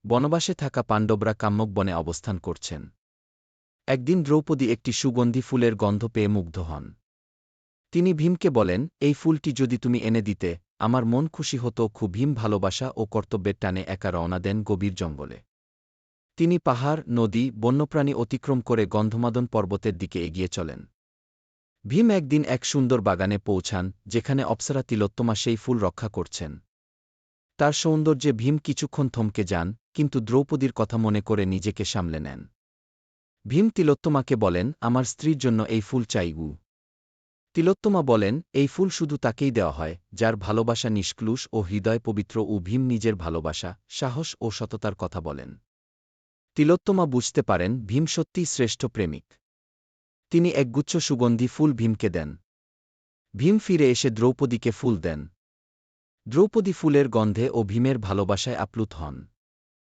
বনবাসে থাকা পাণ্ডবরা কাম্যক বনে অবস্থান করছেন। একদিন দ্রৌপদী একটি সুগন্ধি ফুলের গন্ধ পেয়ে মুগ্ধ হন। তিনি ভীমকে বলেন, এই ফুলটি যদি তুমি এনে দিতে, আমার মন খুশি হতো। খুব ভীম ভালোবাসা ও কর্তব্যের টানে একা রওনা দেন গভীর জঙ্গলে। তিনি পাহাড়, নদী, বন্যপ্রাণী অতিক্রম করে গন্ধমাদন পর্বতের দিকে এগিয়ে চলেন। ভীম একদিন এক সুন্দর বাগানে পৌঁছান, যেখানে অপ্সরা তিলোত্তমা সেই ফুল রক্ষা করছেন। তার সৌন্দর্যে ভীম কিছুক্ষণ থমকে যান, কিন্তু দ্রৌপদীর কথা মনে করে নিজেকে সামলে নেন। ভীম তিলোত্তমাকে বলেন, আমার স্ত্রীর জন্য এই ফুল চাই। তিলোত্তমা বলেন, এই ফুল শুধু তাকেই দেওয়া হয়, যার ভালোবাসা নিষ্কলুষ ও হৃদয় পবিত্র। ভীম নিজের ভালোবাসা, সাহস ও সততার কথা বলেন। তিলোত্তমা বুঝতে পারেন ভীম সত্যিই শ্রেষ্ঠ প্রেমিক। তিনি একগুচ্ছ সুগন্ধি ফুল ভীমকে দেন। ভীম ফিরে এসে দ্রৌপদীকে ফুল দেন। দ্রৌপদী ফুলের গন্ধে ও ভীমের ভালোবাসায় আপ্লুত হন।